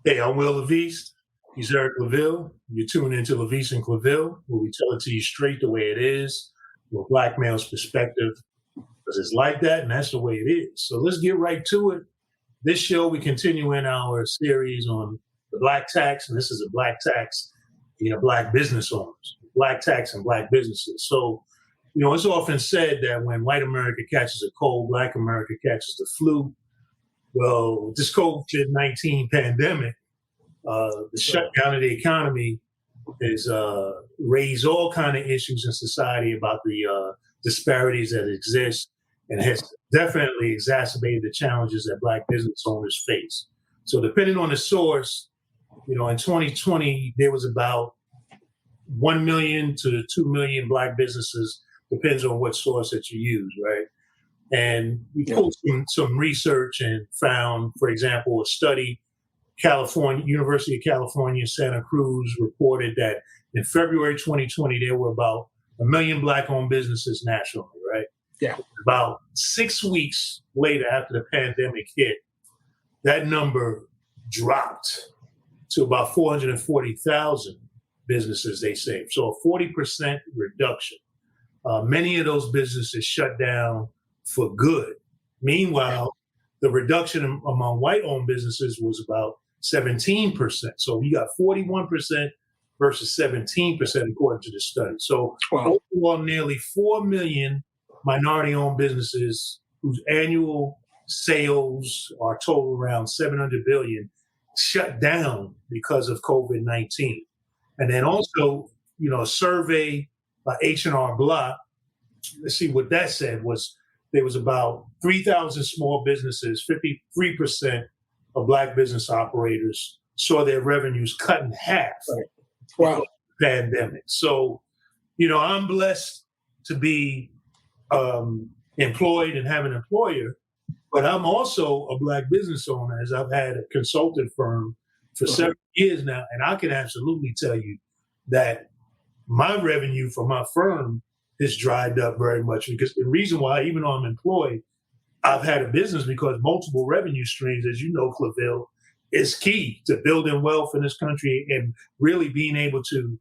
Hey, I'm LaVeist. He's Eric Claville. You're tuning into LaVeist and Claville, where we tell it to you straight the way it is, from a black male's perspective, because it's like that, and that's the way it is. So let's get right to it. This show, we continue in our series on the Blk Tax, and this is a Blk Tax, black business owners, Blk Tax and black businesses. So, it's often said that when white America catches a cold, black America catches the flu. Well, this COVID-19 pandemic, the shutdown of the economy has raised all kind of issues in society about the disparities that exist, and has definitely exacerbated the challenges that black business owners face. So depending on the source, in 2020, there was about 1 million to 2 million black businesses, depends on what source that you use, right? And we pulled some research and found, for example, a study, University of California, Santa Cruz reported that in February 2020, there were about 1 million black-owned businesses nationally, right? Yeah. About 6 weeks later, after the pandemic hit, that number dropped to about 440,000 businesses, they say. So a 40% reduction. Many of those businesses shut down for good. Meanwhile, the reduction among white-owned businesses was about 17%. So you got 41% versus 17% according to the study. So overall, nearly 4 million minority-owned businesses whose annual sales are total around 700 billion shut down because of COVID-19. And then also, a survey by H&R Block, let's see what that said, was there was about 3,000 small businesses, 53% of black business operators saw their revenues cut in half. Right. Wow. Because of the pandemic. So, I'm blessed to be employed and have an employer, but I'm also a black business owner, as I've had a consulting firm for several years now. And I can absolutely tell you that my revenue for my firm has dried up very much, because the reason why, even though I'm employed, I've had a business, because multiple revenue streams, as you know, Claville, is key to building wealth in this country and really being able to,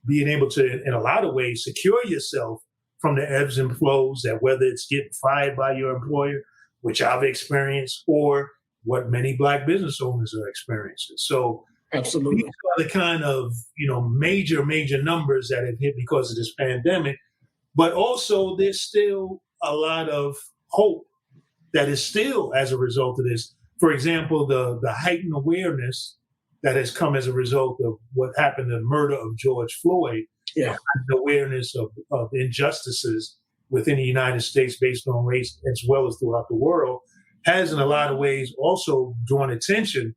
in a lot of ways, secure yourself from the ebbs and flows, that whether it's getting fired by your employer, which I've experienced, or what many black business owners are experiencing. So absolutely, these are the kind of, major numbers that have hit because of this pandemic. But also there's still a lot of hope that is still as a result of this. For example, the heightened awareness that has come as a result of what happened, the murder of George Floyd, the awareness of injustices within the United States based on race, as well as throughout the world, has in a lot of ways also drawn attention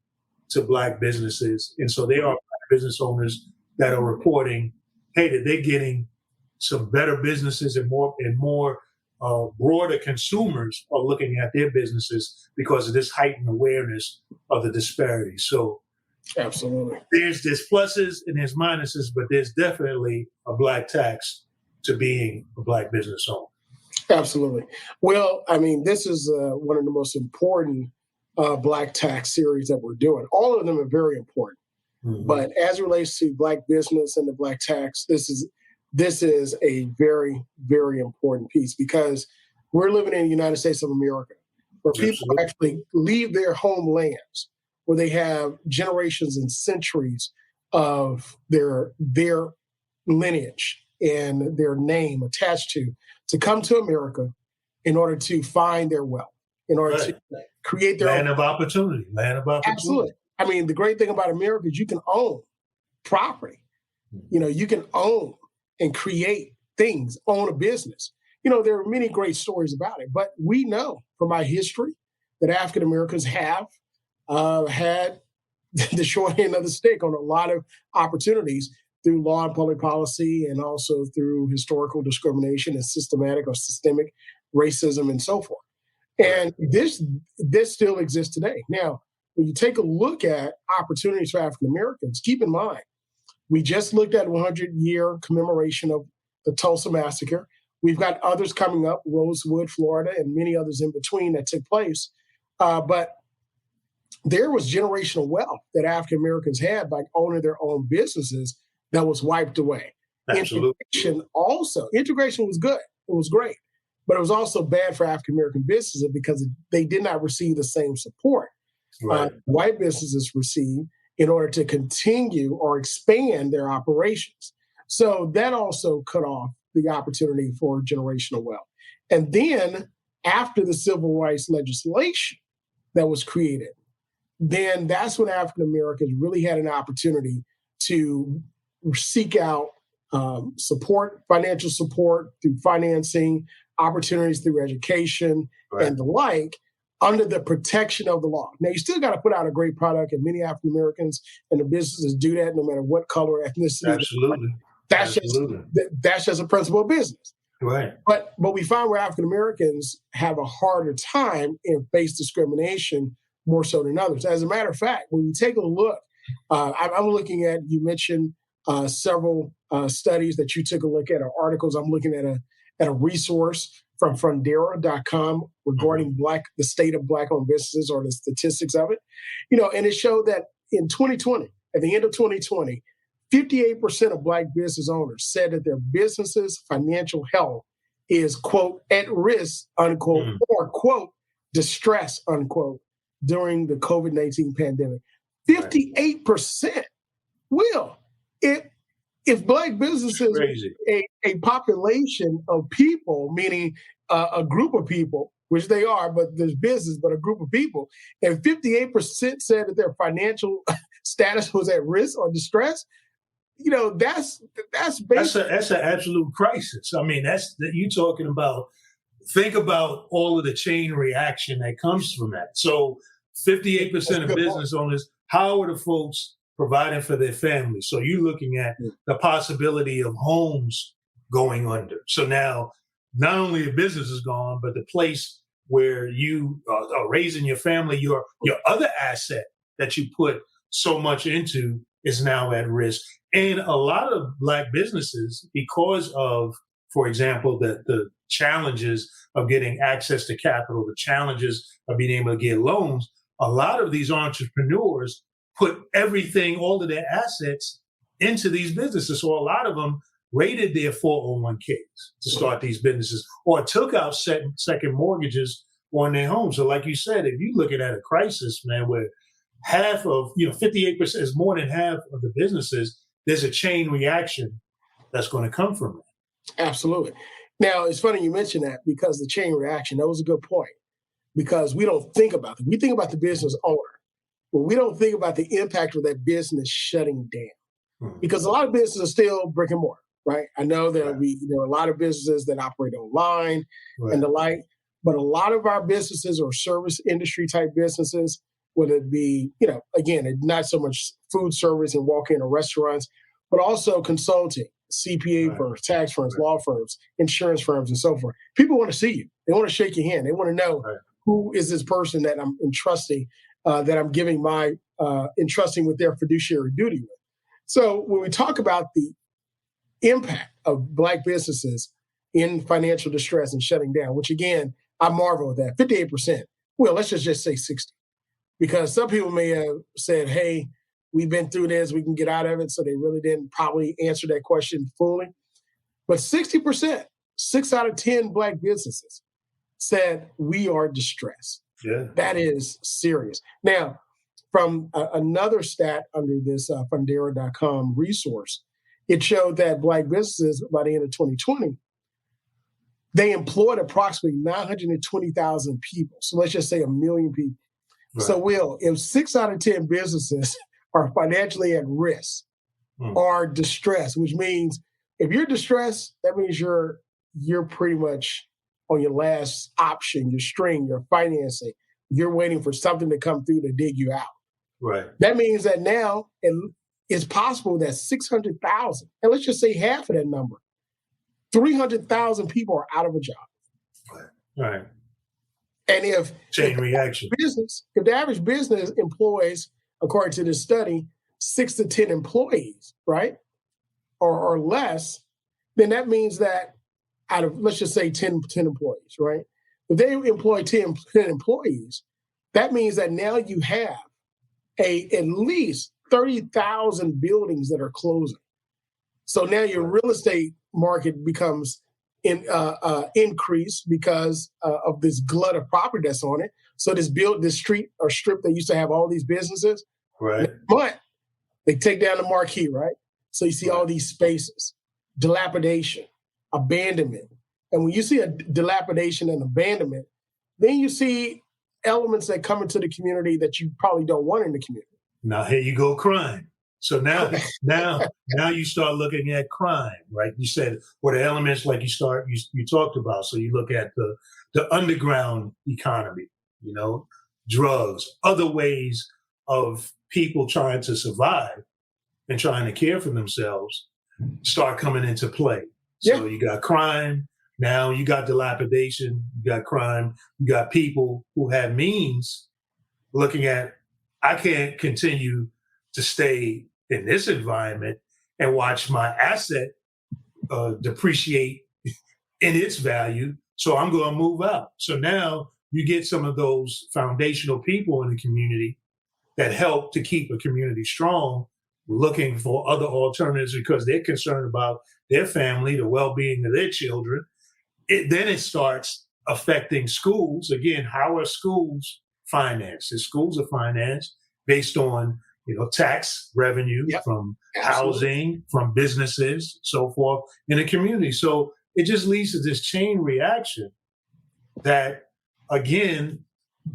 to black businesses. And so they are black business owners that are reporting, hey, that they're getting some better businesses, and more broader consumers are looking at their businesses because of this heightened awareness of the disparity. So absolutely, there's pluses and there's minuses, but there's definitely a Blk Tax to being a black business owner. Absolutely. Well, this is one of the most important Blk Tax series that we're doing. All of them are very important. Mm-hmm. But as it relates to black business and the Blk Tax, this is a very, very important piece, because we're living in the United States of America, where people actually leave their homelands, where they have generations and centuries of their lineage and their name attached to come to America in order to find their wealth, in order to create their land of opportunity. Absolutely. The great thing about America is you can own property. You can own and create things, own a business. There are many great stories about it, but we know from our history that African Americans have had the short end of the stick on a lot of opportunities through law and public policy, and also through historical discrimination and systematic or systemic racism and so forth. And this still exists today. Now, when you take a look at opportunities for African Americans, keep in mind, we just looked at 100-year commemoration of the Tulsa Massacre. We've got others coming up, Rosewood, Florida, and many others in between that took place. But there was generational wealth that African Americans had by owning their own businesses that was wiped away. Absolutely. Integration was good. It was great. But it was also bad for African American businesses because they did not receive the same support white businesses received in order to continue or expand their operations. So that also cut off the opportunity for generational wealth. And then after the civil rights legislation that was created, then that's when African Americans really had an opportunity to seek out support, financial support through financing, opportunities through education, and the like, under the protection of the law. Now, you still got to put out a great product, and many African Americans and the businesses do that no matter what color, ethnicity. Absolutely. That's just a principle of business. Right. But we find where African Americans have a harder time and face discrimination more so than others. As a matter of fact, when you take a look, I'm looking at, you mentioned several studies that you took a look at, or articles. I'm looking at a resource from Fundera.com regarding the state of Black-owned businesses, or the statistics of it. And it showed that in 2020, at the end of 2020, 58% of Black business owners said that their business's financial health is, quote, at risk, unquote, or, quote, distress, unquote, during the COVID-19 pandemic. 58% will. If Black businesses, a population of people, meaning a group of people, which they are, but there's business, but a group of people, and 58% said that their financial status was at risk or distress, that's an absolute crisis. I mean, you talking about. Think about all of the chain reaction that comes from that. So, 58% of business owners, how are the folks providing for their families? So you're looking at the possibility of homes going under. So now, not only a business is gone, but the place where you are raising your family, your other asset that you put so much into is now at risk. And a lot of Black businesses, because of, for example, the challenges of getting access to capital, the challenges of being able to get loans, a lot of these entrepreneurs put everything, all of their assets into these businesses. So a lot of them raided their 401ks to start these businesses, or took out second mortgages on their homes. So like you said, if you're looking at a crisis, man, where half of, 58% is more than half of the businesses, there's a chain reaction that's going to come from it. Absolutely. Now, it's funny you mention that, because the chain reaction, that was a good point, because we don't think about it. We think about the business owner, but we don't think about the impact of that business shutting down, because a lot of businesses are still brick and mortar, right? I know that there are a lot of businesses that operate online and the like, but a lot of our businesses are service industry type businesses, whether it be, again, not so much food service and walk-in or restaurants, but also consulting, CPA firms, tax firms, law firms, insurance firms, and so forth. People want to see you. They want to shake your hand. They want to know who is this person that I'm entrusting, that I'm giving my entrusting with their fiduciary duty with. So when we talk about the impact of Black businesses in financial distress and shutting down, which again, I marvel at that, 58%. Well, let's just say 60, because some people may have said, hey, we've been through this, we can get out of it. So they really didn't probably answer that question fully. But 60%, 6 out of 10 Black businesses said we are distressed. Yeah. That is serious. Now, from another stat under this Fundera.com resource, it showed that Black businesses, by the end of 2020, they employed approximately 920,000 people. So let's just say 1 million people. Right. So, Will, if 6 out of 10 businesses are financially at risk or distressed, which means if you're distressed, that means you're pretty much on your last option, your string, your financing. You're waiting for something to come through to dig you out. Right. That means that now it's possible that 600,000, and let's just say half of that number, 300,000 people are out of a job. Right. And if the average business employs, according to this study, 6 to 10 employees, right, or less, then that means that out of, let's just say 10 employees, right? If they employ 10 employees, that means that now you have at least 30,000 buildings that are closing. So now your real estate market becomes increased because of this glut of property that's on it. So this street or strip that used to have all these businesses, Right. but they take down the marquee, right? So you see all these spaces, dilapidation, abandonment. And when you see a dilapidation and abandonment, then you see elements that come into the community that you probably don't want in the community. Now here you go, crime. So now you start looking at crime, right? You said what the elements like you talked about. So you look at the underground economy, drugs, other ways of people trying to survive and trying to care for themselves start coming into play. So you got crime, now you got dilapidation, you got crime, you got people who have means looking at, I can't continue to stay in this environment and watch my asset depreciate in its value, so I'm going to move out. So now you get some of those foundational people in the community that help to keep a community strong, looking for other alternatives because they're concerned about their family, the well-being of their children. Then it starts affecting schools. Again, how are schools financed? The schools are financed based on tax revenue from housing, from businesses, so forth in the community. So it just leads to this chain reaction that, again,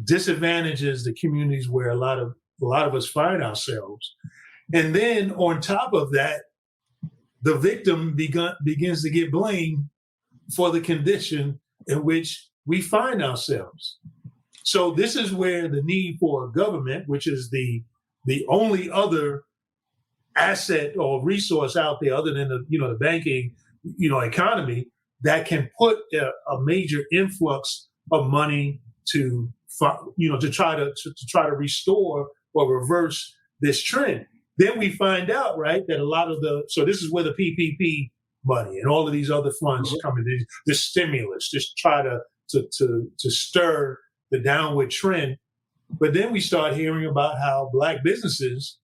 disadvantages the communities where a lot of us find ourselves. And then on top of that, the victim begins to get blamed for the condition in which we find ourselves. So this is where the need for a government, which is the only other asset or resource out there other than the banking economy that can put a major influx of money to try to restore or reverse this trend. Then we find out, right, that so this is where the PPP money and all of these other funds come in, the stimulus, just try to stir the downward trend. But then we start hearing about how Black businesses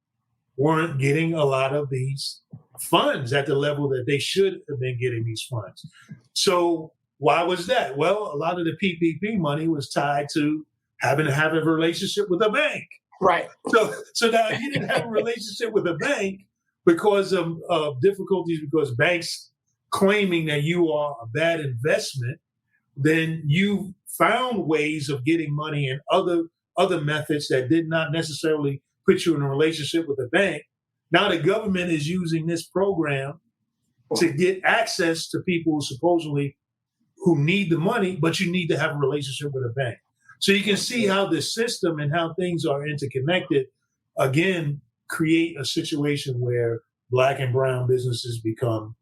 weren't getting a lot of these funds at the level that they should have been getting these funds. So why was that? Well, a lot of the PPP money was tied to having to have a relationship with a bank. Right. So now if you didn't have a relationship with a bank because of difficulties, because banks claiming that you are a bad investment, then you found ways of getting money in other methods that did not necessarily put you in a relationship with a bank. Now the government is using this program to get access to people who need the money, but you need to have a relationship with a bank. So you can see how the system and how things are interconnected, again, create a situation where Black and brown businesses become,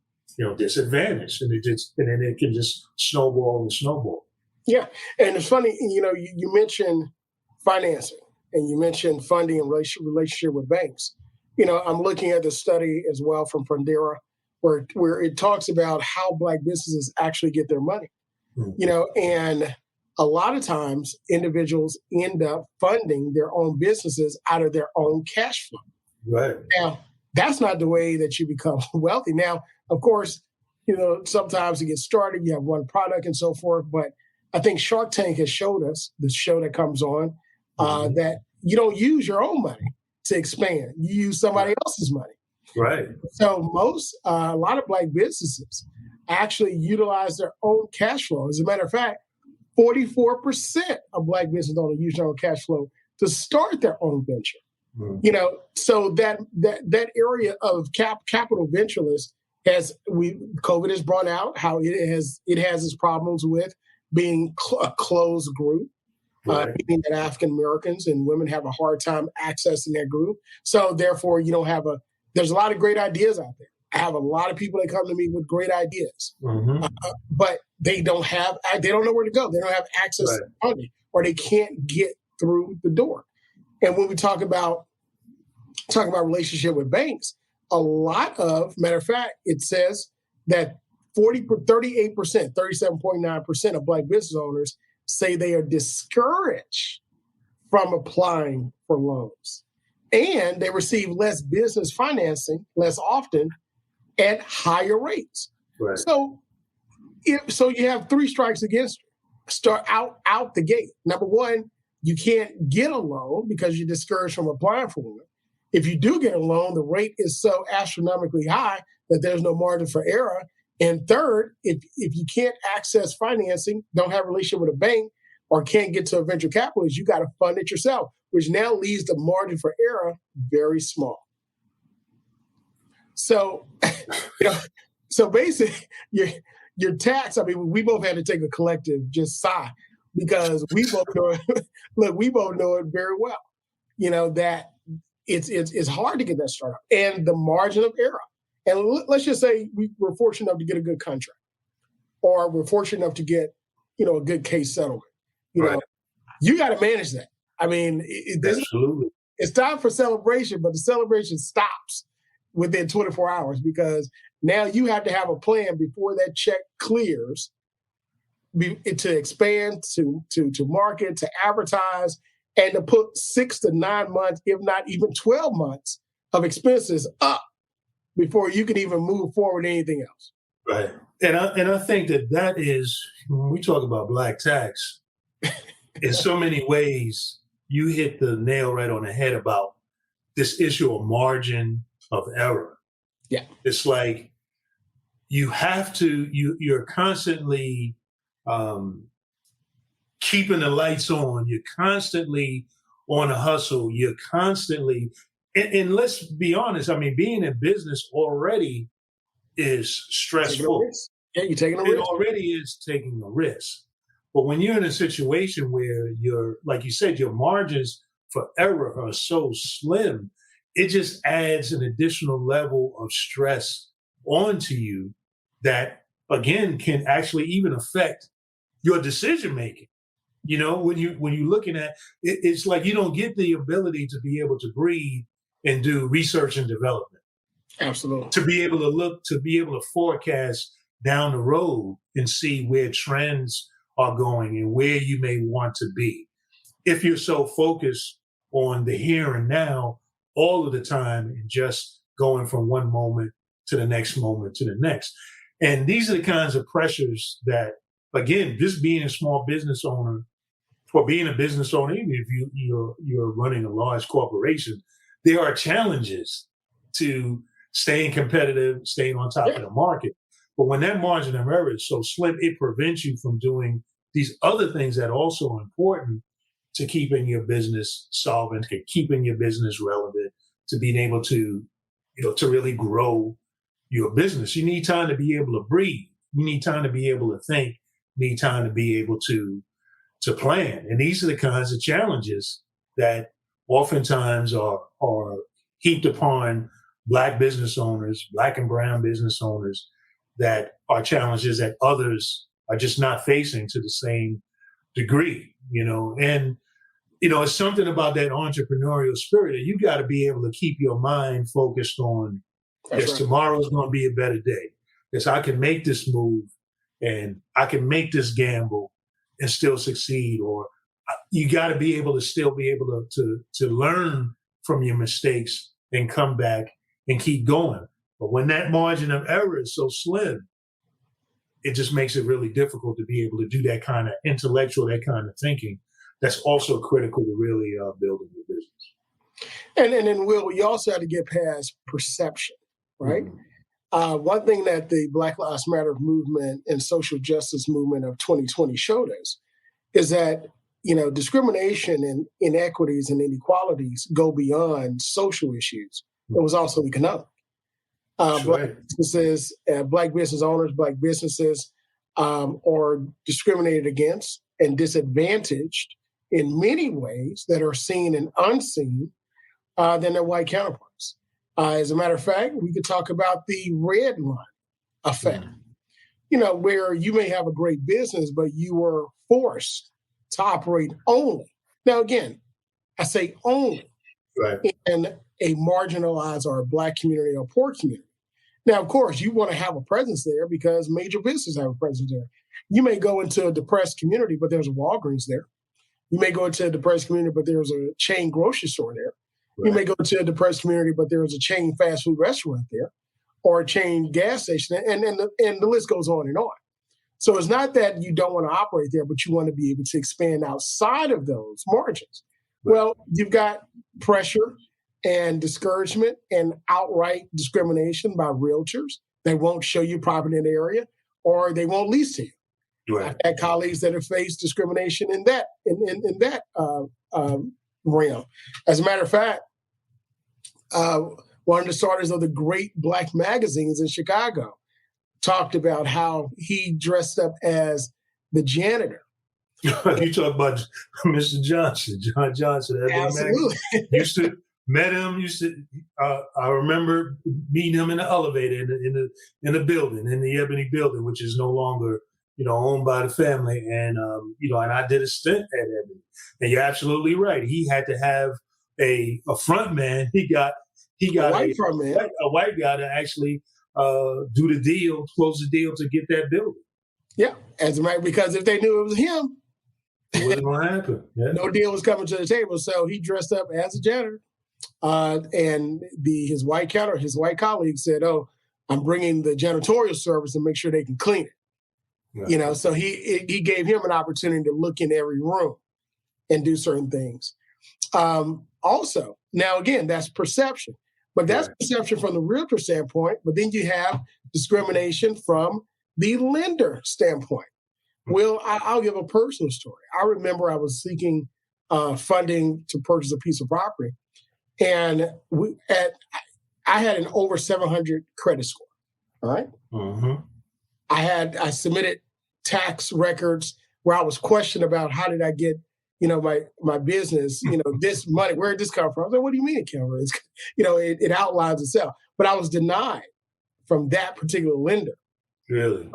disadvantaged, and then it can just snowball and snowball. Yeah, and it's funny, you mentioned financing and you mentioned funding and relationship with banks. I'm looking at the study as well from Fundera, where it talks about how Black businesses actually get their money. And a lot of times individuals end up funding their own businesses out of their own cash flow. Right. Now, that's not the way that you become wealthy. Now, of course, sometimes to get started, you have one product and so forth. But I think Shark Tank has showed us, the show that comes on, that you don't use your own money to expand. You use somebody else's money. Right. So a lot of Black businesses actually utilize their own cash flow. As a matter of fact, 44% of Black business owners use their own cash flow to start their own venture. So that area of capital ventureless COVID has brought out how it has its problems with being a closed group, meaning that African Americans and women have a hard time accessing that group. So therefore, there's a lot of great ideas out there. I have a lot of people that come to me with great ideas, but they don't know where to go. They don't have access to money, or they can't get through the door. And when we talk about relationship with banks, matter of fact, it says that 38%, 37.9% of Black business owners say they are discouraged from applying for loans. and they receive less business financing less often at higher rates. Right. So you have three strikes against you. Start out the gate. Number one, you can't get a loan because you're discouraged from applying for one. If you do get a loan, the rate is so astronomically high that there's no margin for error. And third, if you can't access financing, don't have a relationship with a bank, or can't get to a venture capitalist, you got to fund it yourself, which now leaves the margin for error very small. So, so basically, your tax. I mean, we both had to take a collective just sigh because we both know it. Look, we both know it very well. That it's hard to get that startup and the margin of error. And let's just say we're fortunate enough to get a good contract, or we're fortunate enough to get a good case settlement. Right. You got to manage that. I mean, Absolutely. It's time for celebration, but the celebration stops within 24 hours because now you have to have a plan before that check clears to expand, to market, to advertise, and to put 6 to 9 months, if not even 12 months of expenses up before you can even move forward to anything else. Right. And I think that is, when we talk about Blk Tax, in so many ways, you hit the nail right on the head about this issue of margin of error. Yeah. It's like you have to, you're constantly keeping the lights on. You're constantly on a hustle. You're constantly, and let's be honest, I mean, being in business already is stressful. Yeah, you're taking a It risk. already is taking a risk. But when you're in a situation where like you said, your margins for error are so slim, it just adds an additional level of stress onto you that, again, can actually even affect your decision making. When you're looking at it, it's like you don't get the ability to be able to breathe and do research and development. Absolutely. To be able to forecast down the road and see where trends are going and where you may want to be. If you're so focused on the here and now all of the time and just going from one moment to the next moment to the next. And these are the kinds of pressures that, again, just being a small business owner, or being a business owner, even if you're running a large corporation, there are challenges to staying competitive, staying on top of the market. But when that margin of error is so slim, it prevents you from doing these other things that are also important to keeping your business solvent, to keeping your business relevant, to being able to, to really grow your business. You need time to be able to breathe. You need time to be able to think. You need time to be able to plan. And these are the kinds of challenges that oftentimes are heaped upon Black business owners, Black and brown business owners, that are challenges that others are just not facing to the same degree, and, it's something about that entrepreneurial spirit that you got to be able to keep your mind focused on, tomorrow's going to be a better day. Yes, I can make this move and I can make this gamble and still succeed, or you got to be able to still be able to learn from your mistakes and come back and keep going. But when that margin of error is so slim, it just makes it really difficult to be able to do that kind of intellectual, that kind of thinking. That's also critical to really building your business. And then, Will, you also have to get past perception, right? Mm-hmm. One thing that the Black Lives Matter movement and social justice movement of 2020 showed us is that, discrimination and inequities and inequalities go beyond social issues. It was also economic. Black businesses, Black business owners, Black businesses are discriminated against and disadvantaged in many ways that are seen and unseen than their white counterparts. As a matter of fact, we could talk about the red line effect, where you may have a great business, but you were forced to operate only. Now, again, I say only in a marginalized or a Black community or poor community. Now, of course, you want to have a presence there because major businesses have a presence there. You may go into a depressed community, but there's a Walgreens there. You may go into a depressed community, but there's a chain grocery store there. You may go to a depressed community, but there is a chain fast food restaurant there, or a chain gas station, and the list goes on and on. So it's not that you don't want to operate there, but you want to be able to expand outside of those margins. Right. Well, you've got pressure and discouragement and outright discrimination by realtors. They won't show you property in the area, or they won't lease to you. Right. I've had colleagues that have faced discrimination in that realm. As a matter of fact, one of the starters of the great Black magazines in Chicago talked about how he dressed up as the janitor. You talk about Mr. Johnson, John Johnson. Absolutely. Met him. I remember meeting him in the elevator in the building, in the Ebony building, which is no longer owned by the family. And and I did a stint at Ebony. And you're absolutely right. He had to have a front man. He got a white front man, a white guy to actually do the deal, close the deal to get that building. Yeah, as a matter, because if they knew it was him, it wasn't going to happen. Yeah. No deal was coming to the table. So he dressed up as a janitor, and his white colleague said, "Oh, I'm bringing the janitorial service and make sure they can clean it." Right. So he gave him an opportunity to look in every room and do certain things. Also, now again, that's perception. But that's perception from the realtor standpoint. But then you have discrimination from the lender standpoint. Well, I'll give a personal story. I remember I was seeking funding to purchase a piece of property, and I had an over 700 credit score. All right. Mm-hmm. I submitted tax records where I was questioned about how did I get my business, this money, where did this come from? I was like, what do you mean it came from? It outlines itself. But I was denied from that particular lender. Really?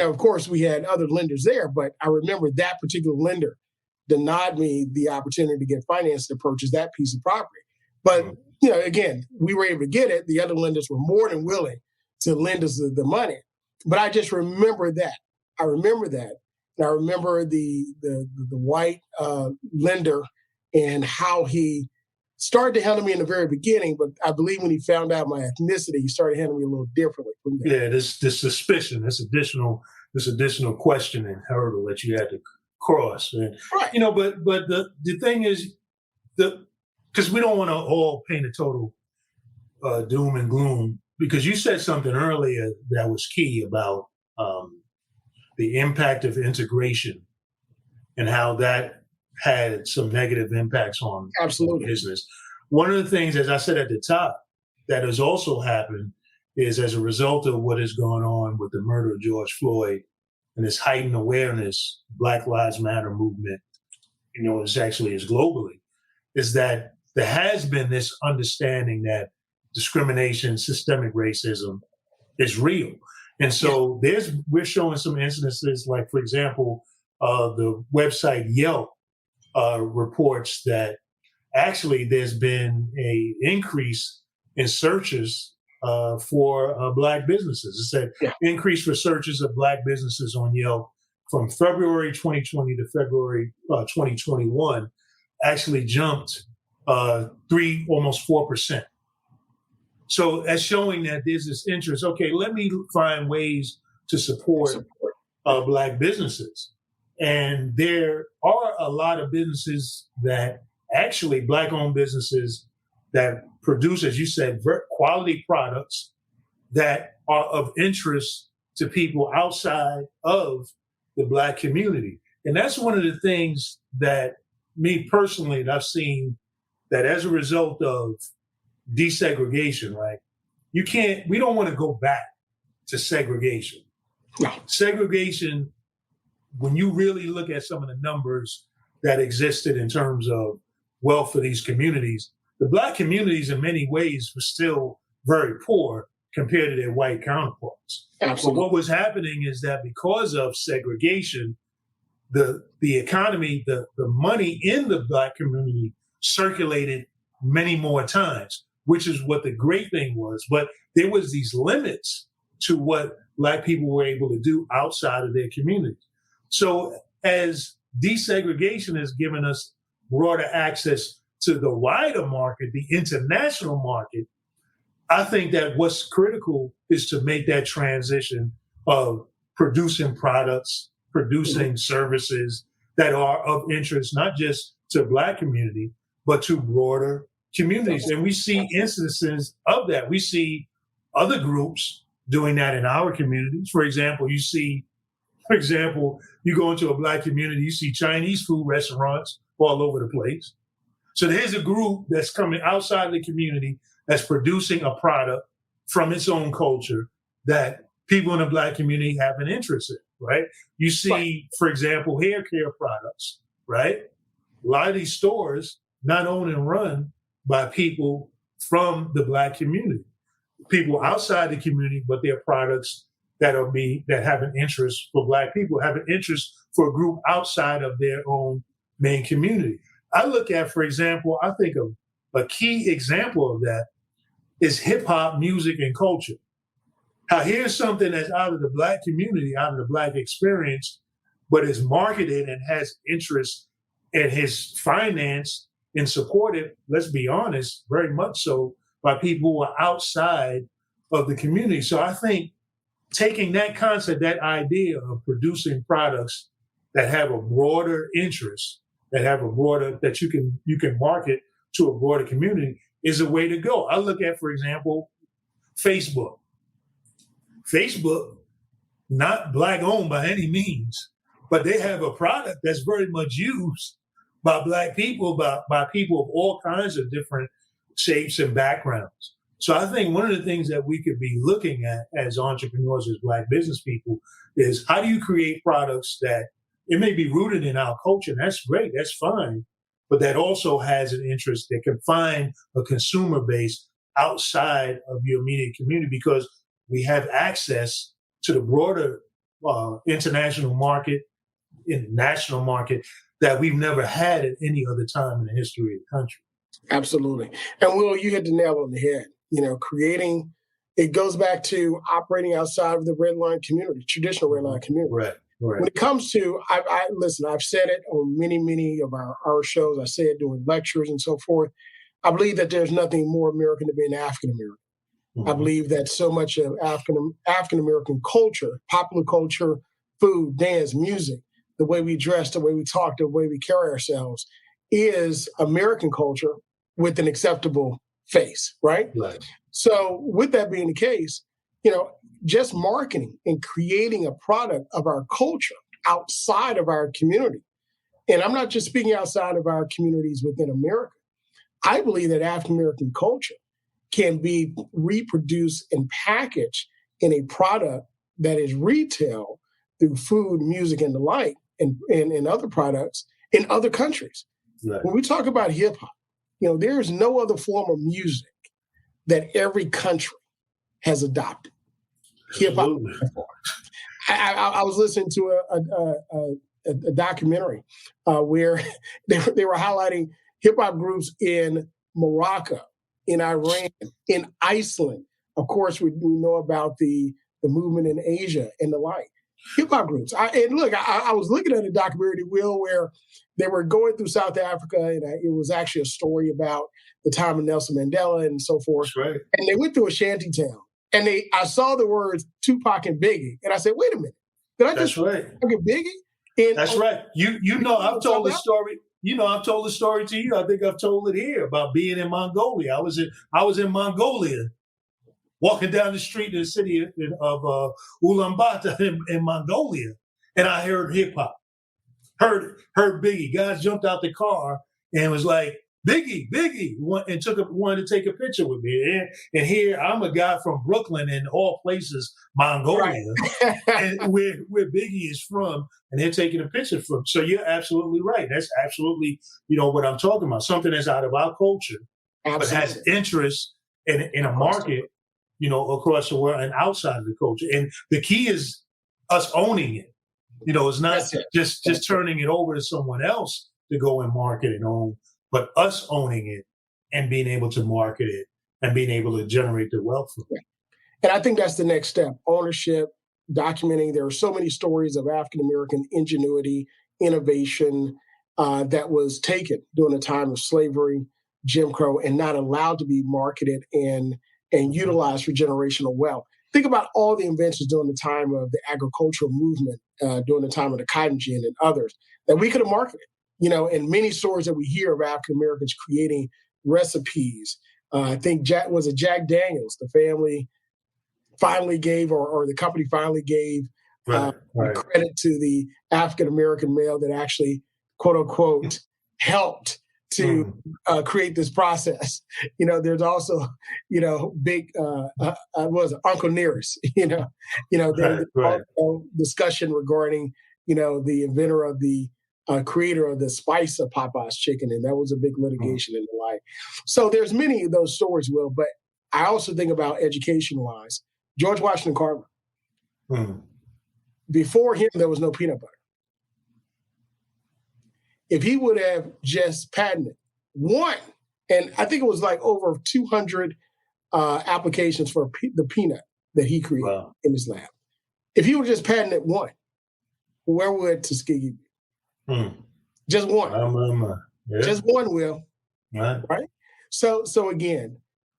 Of course, we had other lenders there, but I remember that particular lender denied me the opportunity to get finance to purchase that piece of property. But, again, we were able to get it. The other lenders were more than willing to lend us the money. But I just remember that. I remember that. And I remember the white lender and how he started to handle me in the very beginning, but I believe when he found out my ethnicity, he started handling me a little differently from there. Yeah, this suspicion, this additional questioning hurdle that you had to cross. And, right. But the thing is, because we don't want to all paint a total doom and gloom, because you said something earlier that was key about the impact of integration and how that had some negative impacts on business. One of the things, as I said at the top, that has also happened is as a result of what is going on with the murder of George Floyd and this heightened awareness, Black Lives Matter movement, is globally, is that there has been this understanding that discrimination, systemic racism is real. And so we're showing some instances, like, for example, the website Yelp reports that actually there's been an increase in searches for Black businesses. It said increase for searches of Black businesses on Yelp from February 2020 to February 2021 actually jumped almost 4%. So that's showing that there's this interest. Okay, let me find ways to support Black businesses. And there are a lot of businesses that actually Black-owned businesses that produce, as you said, quality products that are of interest to people outside of the Black community. And that's one of the things that me personally, that I've seen that as a result of desegregation, right? We don't want to go back to segregation. No. Segregation, when you really look at some of the numbers that existed in terms of wealth for these communities, the Black communities in many ways were still very poor compared to their white counterparts. Absolutely. But what was happening is that because of segregation, the economy, the money in the Black community circulated many more times, which is what the great thing was. But there was these limits to what Black people were able to do outside of their communities. So as desegregation has given us broader access to the wider market, the international market, I think that what's critical is to make that transition of producing products, producing services that are of interest, not just to Black community, but to broader communities. And we see instances of that. We see other groups doing that in our communities. For example, you go into a Black community, you see Chinese food restaurants all over the place. So there's a group that's coming outside the community that's producing a product from its own culture that people in the Black community have an interest in, right? You see, for example, hair care products, right? A lot of these stores not owned and run by people from the Black community, people outside the community, but they're products that have an interest for Black people, have an interest for a group outside of their own main community. I look at, for example, I think of a key example of that is hip hop music and culture. Now, here's something that's out of the Black community, out of the Black experience, but is marketed and has interest and is financed and supported, let's be honest, very much so by people who are outside of the community. So I think taking that concept, that idea of producing products that have a broader interest, that you can market to a broader community is a way to go. I look at, for example, Facebook. Facebook, not Black owned by any means, but they have a product that's very much used by Black people, by people of all kinds of different shapes and backgrounds. So I think one of the things that we could be looking at as entrepreneurs, as Black business people, is how do you create products that it may be rooted in our culture, and that's great, that's fine, but that also has an interest that can find a consumer base outside of your immediate community, because we have access to the broader international market, in the national market, that we've never had at any other time in the history of the country. Absolutely. And Will, you hit the nail on the head. Creating, it goes back to operating outside of the red line community, traditional red line community. Right. When it comes to, listen, I've said it on many of our shows. I say it during lectures and so forth. I believe that there's nothing more American than being African American. I believe that so much of African American culture, popular culture, food, dance, music, the way we dress, the way we talk, the way we carry ourselves is American culture with an acceptable face, right? Right. So with that being the case, just marketing and creating a product of our culture outside of our community. And I'm not just speaking outside of our communities within America. I believe that African American culture can be reproduced and packaged in a product that is retail through food, music, and the like, and other products in other countries. Right. When we talk about hip hop, there is no other form of music that every country has adopted. Hip hop. I was listening to a documentary where they were highlighting hip hop groups in Morocco, in Iran, in Iceland. Of course, we know about the movement in Asia and the like. Hip hop groups. I was looking at a documentary, Will, where they were going through South Africa, and it was actually a story about the time of Nelson Mandela and so forth. That's right. And they went through a shanty town, and I saw the words Tupac and Biggie, and I said, "Wait a minute, did I just right. Tupac and Biggie?" And that's right. I've told the story. I've told the story to you. I think I've told it here about being in Mongolia. I was in Mongolia, walking down the street in the city of Ulaanbaatar in Mongolia, and I heard hip hop. Heard Biggie. Guys jumped out the car and was like, Biggie, and wanted to take a picture with me. And here I'm a guy from Brooklyn, in all places, Mongolia, right. And where Biggie is from, and they're taking a picture from. So you're absolutely right. That's absolutely what I'm talking about. Something that's out of our culture, but has interest in a market, across the world and outside of the culture. And the key is us owning it. It's not just turning it over to someone else to go and market and own, but us owning it and being able to market it and being able to generate the wealth from it. And I think that's the next step: ownership, documenting. There are so many stories of African American ingenuity, innovation, that was taken during the time of slavery, Jim Crow, and not allowed to be marketed and utilized for generational wealth. Think about all the inventions during the time of the agricultural movement, during the time of the cotton gin and others that we could have marketed. And many stories that we hear of African Americans creating recipes. I think Jack Daniels, the family finally gave, or the company finally gave credit to the African American male that actually, quote unquote, helped to create this process. There's also, big was Uncle Nearest. There's also discussion regarding, the inventor of the creator of the spice of Popeye's chicken, and that was a big litigation and the like. So there's many of those stories, Will. But I also think about education-wise, George Washington Carver. Before him, there was no peanut butter. If he would have just patented one, and I think it was like over 200 applications for the peanut that he created in his lab. If he would just patented one, where would Tuskegee be? Just one. Yeah. Just one, Will. Right? So again,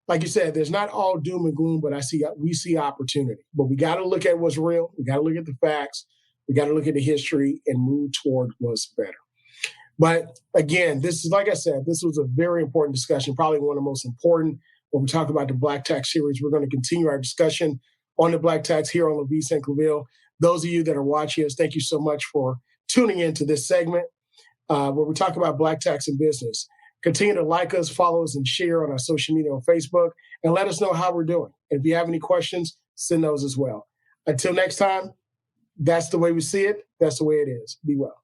like you said, there's not all doom and gloom, but we see opportunity. But we got to look at what's real. We got to look at the facts. We got to look at the history and move toward what's better. But again, this is, like I said, this was a very important discussion, probably one of the most important when we talk about the Blk Tax series. We're going to continue our discussion on the Blk Tax here on LaVeist and Claville. Those of you that are watching us, thank you so much for tuning into this segment where we talk about Blk Tax in business. Continue to like us, follow us, and share on our social media on Facebook, and let us know how we're doing. And if you have any questions, send those as well. Until next time, that's the way we see it. That's the way it is. Be well.